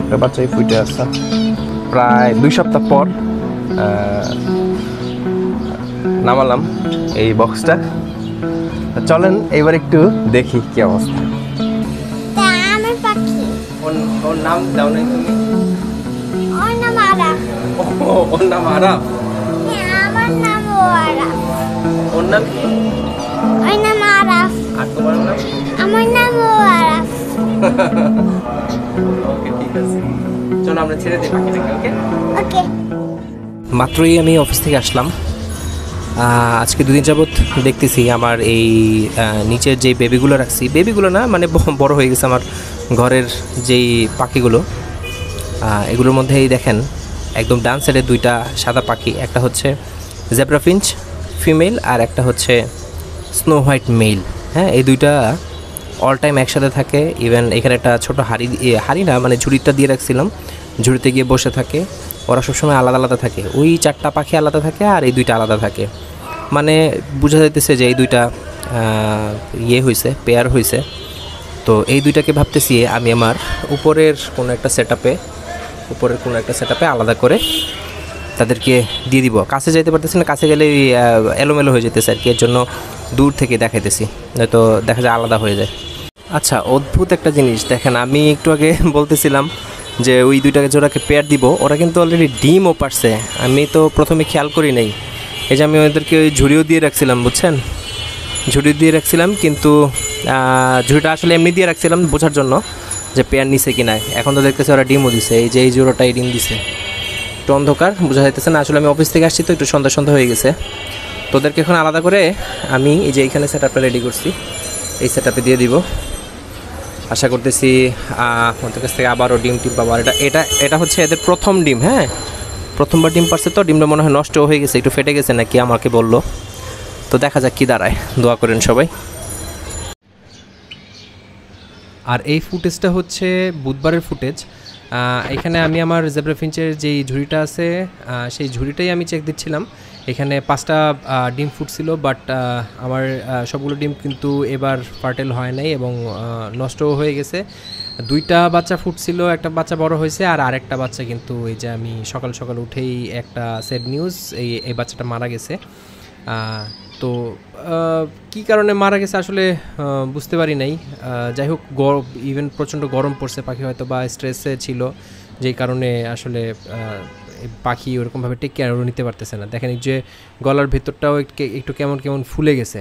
একটা বাচ্চাই ফুটে আসছে প্রায় 2 সপ্তাহ পর নামালাম এই বক্সটা। চলেন এবার একটু দেখি কি অবস্থা। আমার পাখি ওর নাম দাও নাই তুমি? ওর নাম আরাফ। ওর নাম আরাফ? আমার নাম আরাফ। ওর নাম কি? ওর নাম আরাফ। আর তোমার নাম? আমার নাম আরাফ। ওকে ঠিক আছে, চলো আমরা ছেড়ে দিই পাখিটাকে। ওকে ওকে। মাত্রই আমি অফিস থেকে আসলাম। আজকে 2 দিন যাবত দেখতেছি আমার এই নিচের যে বেবিগুলো রাখছি, বেবিগুলো না মানে বড় হয়ে গেছে আমার ঘরের যেই পাখিগুলো, এগুলোর মধ্যেই দেখেন একদম ডান সাইডে 2টা সাদা পাখি, একটা হচ্ছে জেব্রা ফিঞ্চ ফিমেল আর একটা হচ্ছে স্নো হোয়াইট মেল। হ্যাঁ, এই 2টা অল টাইম একসাথে থাকে। ইভেন এখানে একটা ছোটো হাড়ি না মানে ঝুড়িটা দিয়ে রাখছিলাম, ঝুড়িতে গিয়ে বসে থাকে। ওরা সবসময় আলাদা আলাদা থাকে, ওই 4টা পাখি আলাদা থাকে আর এই 2টা আলাদা থাকে। মানে বোঝা যাইতেছে যে এই 2টা হয়েছে, পেয়ার হয়েছে। তো এই 2টাকে ভাবতেছি আমি আমার উপরের কোনো একটা সেটআপে আলাদা করে তাদেরকে দিয়ে দিব। কাছে যাইতে পারতেছি না, কাছে গেলে এলোমেলো হয়ে যেতেছে আর কি, এর জন্য দূর থেকে দেখাইতেছি, নয়তো দেখা যায় আলাদা হয়ে যায়। আচ্ছা, অদ্ভুত একটা জিনিস দেখেন, আমি একটু আগে বলতেছিলাম যে ওই 2টাকে জোড়াকে পেয়ার দিব, ওরা কিন্তু অলরেডি ডিমও পারছে। আমি তো প্রথমে খেয়াল করি নাই, এই যে আমি ওদেরকে ওই ঝুড়িও দিয়ে রাখছিলাম, বুঝছেন, ঝুড়ি দিয়ে রাখছিলাম, কিন্তু ঝুড়িটা আসলে এমনি দিয়ে রাখছিলাম বোঝার জন্য যে পেয়ার নিছে কিনা। এখন তো দেখতেছি ওরা ডিমও দিছে, এই যে এই জোড়াটাই ডিম দিছে। একটু অন্ধকার বোঝা যাইতেছে না, আসলে আমি অফিস থেকে আসছি তো একটু সন্ধ্যা হয়ে গেছে। তোদেরকে এখন আলাদা করে আমি এই যে এইখানে সেটআপটা রেডি করছি, এই সেটআপে দিয়ে দিব। আশা করতেছি ওদের কাছ থেকে আবারও ডিম পাবো। আর এটা হচ্ছে এদের প্রথম ডিম। হ্যাঁ, প্রথমবার ডিম পারছে, তো ডিমটা মনে হয় নষ্ট হয়ে গেছে, একটু ফেটে গেছে নাকি আমাকে বললো। তো দেখা যাক কী দাঁড়ায়, দোয়া করেন সবাই। আর এই ফুটেজটা হচ্ছে বুধবারের ফুটেজ। এখানে আমি আমার জেব্রা ফিঞ্চের যেই ঝুড়িটা আছে সেই ঝুড়িটাই আমি চেক দিচ্ছিলাম। এখানে 5টা ডিম ফুটছিল, বাট আমার সবগুলো ডিম কিন্তু এবার ফার্টেল হয় নাই এবং নষ্টও হয়ে গেছে। 2টা বাচ্চা ফুটছিল, একটা বাচ্চা বড় হয়েছে আর আরেকটা বাচ্চা কিন্তু এই যে আমি সকাল সকাল উঠেই একটা স্যাড নিউজ, এই বাচ্চাটা মারা গেছে। তো কী কারণে মারা গেছে আসলে বুঝতে পারি নাই। যাই হোক, ইভেন প্রচণ্ড গরম পড়ছে, পাখি হয়তো বা স্ট্রেসে ছিল, যেই কারণে আসলে পাখি ওরকমভাবে টেক কেয়ারও নিতে পারতেছে না। দেখেন যে গলার ভেতরটাও একটু কেমন ফুলে গেছে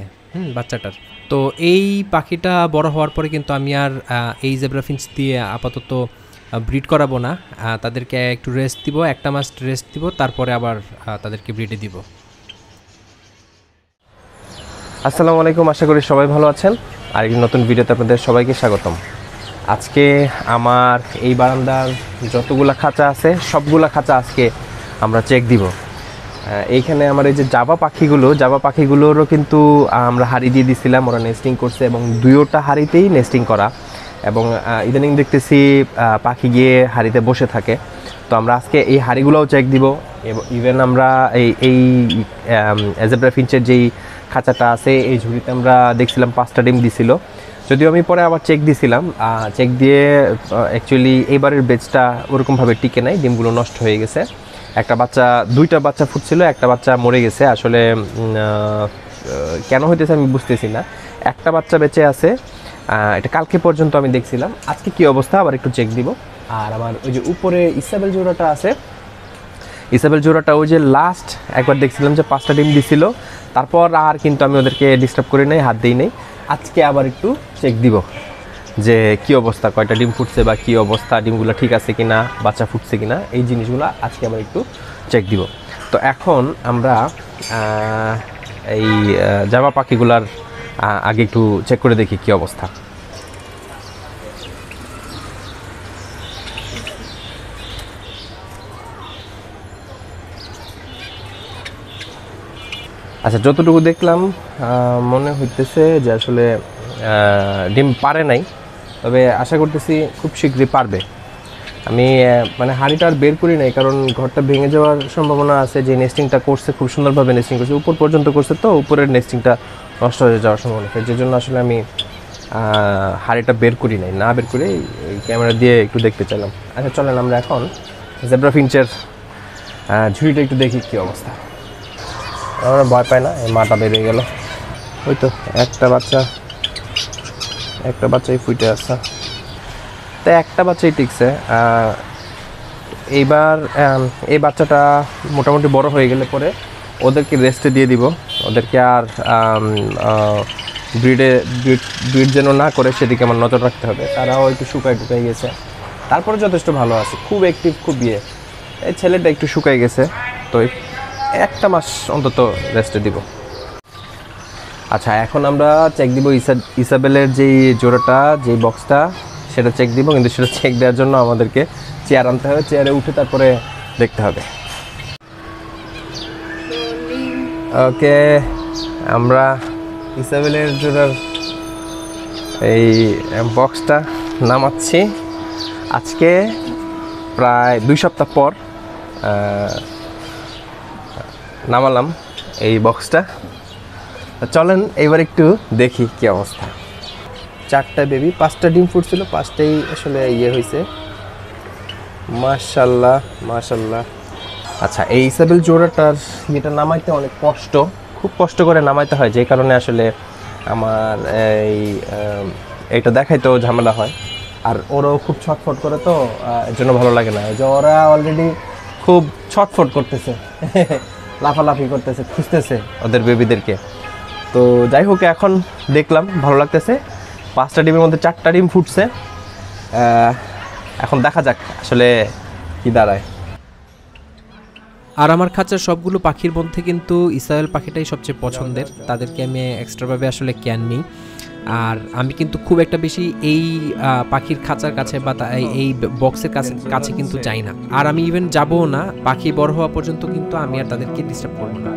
বাচ্চাটার। তো এই পাখিটা বড় হওয়ার পরে কিন্তু আমি আর এই জেব্রা ফিঞ্চ দিয়ে আপাতত ব্রিড করাবো না, তাদেরকে একটু রেস্ট দিব, 1 মাস রেস্ট দিব, তারপরে আবার তাদেরকে ব্রিডে দিব। আসসালামু আলাইকুম, আশা করি সবাই ভালো আছেন। আর এই নতুন ভিডিওতে আপনাদের সবাইকে স্বাগতম। আজকে আমার এই বারান্দার যতগুলা খাঁচা আছে সবগুলা খাঁচা আজকে আমরা চেক দিব। এইখানে আমার এই যে জাবা পাখিগুলোরও কিন্তু আমরা হাড়ি দিয়ে দিছিলাম, ওরা নেস্টিং করছে এবং 2টা হাড়িতেই নেস্টিং করা। এবং ইদানিং দেখতেছি পাখি গিয়ে হাড়িতে বসে থাকে। তো আমরা আজকে এই হাড়িগুলোও চেক দিব। ইভেন আমরা এই জেব্রা ফিঞ্চের যেই খাঁচাটা আছে এই ঝুড়িতে আমরা দেখছিলাম 5টা ডিম দিছিল, যদিও আমি পরে আবার চেক দিছিলাম। চেক দিয়ে অ্যাকচুয়ালি এইবারের বেচটা ওরকমভাবে টিকে নাই, ডিমগুলো নষ্ট হয়ে গেছে। 2টা বাচ্চা ফুটছিল, একটা বাচ্চা মরে গেছে। আসলে কেন হইতেছে আমি বুঝতেছি না। একটা বাচ্চা বেঁচে আছে, এটা কালকে পর্যন্ত আমি দেখছিলাম। আজকে কি অবস্থা আবার একটু চেক দিব। আর আমার ওই যে উপরে ইসাবেল জোড়াটা আছে, ইসাবেল জোড়াটা ওই যে লাস্ট একবার দেখছিলাম যে 5টা ডিম দিছিল, তারপর আর কিন্তু আমি ওদেরকে ডিস্টার্ব করি নাই, হাত দিই নাই। আজকে আবার একটু চেক দিব যে কি অবস্থা, কয়টা ডিম ফুটছে বা কি অবস্থা, ডিমগুলো ঠিক আছে কিনা, বাচ্চা ফুটছে কিনা, এই জিনিসগুলো আজকে আবার একটু চেক দিব। তো এখন আমরা এই জাবা পাখিগুলার আগে একটু চেক করে দেখি কি অবস্থা। আচ্ছা, যতটুকু দেখলাম মনে হইতেছে যে আসলে ডিম পারে নাই, তবে আশা করতেছি খুব শীঘ্রই পারবে। আমি মানে হাঁড়িটা আর বের করি নাই, কারণ ঘরটা ভেঙে যাওয়ার সম্ভাবনা আছে। যে নেস্টিংটা করছে খুব সুন্দরভাবে নেস্টিং করছে, উপর পর্যন্ত করছে, তো উপরের নেস্টিংটা নষ্ট হয়ে যাওয়ার সম্ভাবনা আছে, যে জন্য আসলে আমি হাড়িটা বের করি নাই, না বের করে এই ক্যামেরা দিয়ে একটু দেখতে চাইলাম। আচ্ছা চলেন আমরা এখন জেব্রা ফিঞ্চের ঝুড়িটা একটু দেখি কী অবস্থা। আমরা ভয় পাই না, এই মাটা বেরিয়ে গেল। ওই তো একটা বাচ্চাই ফুটে আসছে, তো একটা বাচ্চাই টিকছে। এইবার এই বাচ্চাটা মোটামুটি বড় হয়ে গেলে পরে ওদেরকে রেস্টে দিয়ে দিব। ওদেরকে আর ব্রিড যেন না করে সেদিকে আমার নজর রাখতে হবে। তারাও একটু শুকাই গেছে, তারপরে যথেষ্ট ভালো আছে, খুব অ্যাক্টিভ, খুব এই ছেলেটা একটু শুকাই গেছে, তো একটা মাস অন্তত রেস্টে দিব। আচ্ছা এখন আমরা চেক দিব ইসাবেলের যেই জোড়াটা, যেই বক্সটা, সেটা চেক দিব। কিন্তু সেটা চেক দেওয়ার জন্য আমাদেরকে চেয়ার আনতে হবে, চেয়ারে উঠে তারপরে দেখতে হবে। ওকে, আমরা ইসাবেলের জোড়ার এই বক্সটা নামাচ্ছি। আজকে প্রায় 2 সপ্তাহ পর নামালাম এই বক্সটা। চলেন এবার একটু দেখি কি অবস্থা। 4টা বেবি, 5টা ডিম ফুটছিল, 5টাই আসলে হয়েছে। মাশাল্লাহ মাশাল্লাহ। আচ্ছা এই ইসাবেল জোড়াটার এটা নামাইতে অনেক কষ্ট, খুব কষ্ট করে নামাইতে হয়, যে কারণে আসলে আমার এইটা দেখাইতেও ঝামেলা হয়। আর ওরাও খুব ছটফট করে, তো এর জন্য ভালো লাগে না। যে ওরা অলরেডি খুব ছটফট করতেছে, লাফালাফি করতেছে, খুঁজতেছে ওদের বেবিদেরকে। তো যাই হোক, এখন দেখলাম ভালো লাগতেছে। 5টা ডিমের মধ্যে 4টা ডিম ফুটছে। এখন দেখা যাক আসলে কি দাঁড়ায়। আর আমার খাঁচার সবগুলো পাখির মধ্যে কিন্তু ইসাবেল পাখিটাই সবচেয়ে পছন্দের, তাদেরকে আমি এক্সট্রাভাবে আসলে কেয়ার নিই। আর আমি কিন্তু খুব একটা বেশি এই পাখির খাঁচার কাছে বা এই বক্সের কাছে কিন্তু যাই না। আর আমি ইভেন যাবও না, পাখি বড় হওয়া পর্যন্ত কিন্তু আমি আর তাদেরকে ডিস্টার্ব করবো না।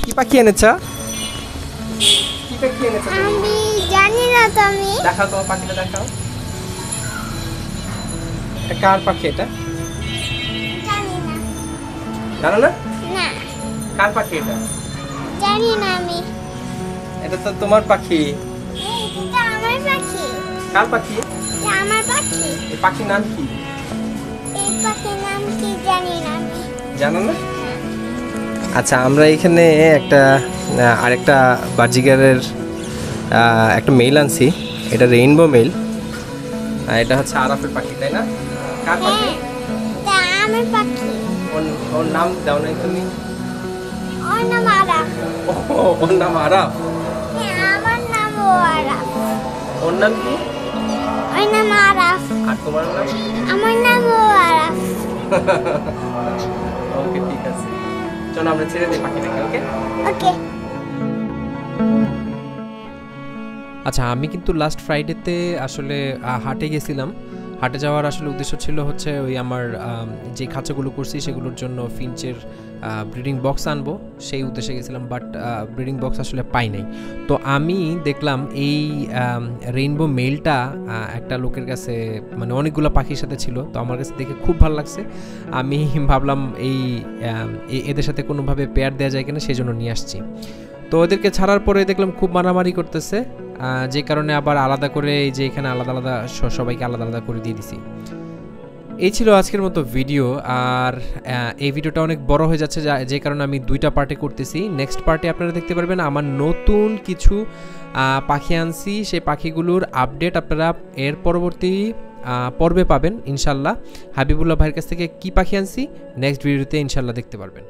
কি পাখি এনেছা? কি পাখি এনেছা? আমি জানি না, তুমি দেখাও তোমার পাখিটা, দেখাও। এটা কার পাখি? এটা জানি না। জানো না? না কার পাখি এটা? জানি না আমি। এটা তো তোমার পাখি। এটা আমার পাখি। কার পাখি? এটা আমার পাখি। এই পাখির নাম কি? এই পাখির নাম কি জানি না আমি। জানো না? আচ্ছা আমরা এখানে একটা আরেকটা বাজিগারের একটা মেল আনছি। এটা রেইনবো মেল, এটা হচ্ছে আরাফের পাখি, তাই না? কার পাখি? এটা আমার পাখি। ওর নাম দাও না তুমি। ওর নাম আরাফ। ওর নাম আরাফ? আমার নামও আরাফ। ওর নাম কি? ওর নাম আরাফ। আর তোমার নাম? আমার নামও আরাফ। ওকে ঠিক আছে, চলো আমরা ছেড়ে দিই পাখিটাকে। ওকে ওকে। আচ্ছা আমি কিন্তু লাস্ট ফ্রাইডেতে আসলে হাটে গেছিলাম। হাটে যাওয়ার আসলে উদ্দেশ্য ছিল হচ্ছে ওই আমার যে খাঁচাগুলো করছি সেগুলোর জন্য ফিঞ্চের ব্রিডিং বক্স আনবো, সেই উদ্দেশ্যে গেছিলাম। বাট ব্রিডিং বক্স আসলে পাই নাই। তো আমি দেখলাম এই রেইনবো মেলটা একটা লোকের কাছে, মানে অনেকগুলো পাখির সাথে ছিল। তো আমার কাছে দেখে খুব ভালো লাগছে। আমি ভাবলাম এদের সাথে কোনোভাবে পেয়ার দেওয়া যায় কিনা, সেই জন্য নিয়ে আসছি। তো ওদেরকে ছাড়ার পরে দেখলাম খুব মারামারি করতেছে, যে কারণে আবার আলাদা করে এই যে এখানে আলাদা আলাদা সবাইকে আলাদা আলাদা করে দিয়ে দিছি। এই ছিল আজকের মতো ভিডিও। আর এই ভিডিওটা অনেক বড় হয়ে যাচ্ছে, যে কারণে আমি 2টা পার্টে করতেছি। নেক্সট পার্টে আপনারা দেখতে পারবেন আমার নতুন কিছু পাখি আনছি, সেই পাখিগুলোর আপডেট আপনারা এর পরবর্তী পর্বে পাবেন ইনশাল্লাহ। হাবিবুল্লাহ ভাইয়ের কাছ থেকে কী পাখি আনছি নেক্সট ভিডিওতে ইনশাল্লাহ দেখতে পারবেন।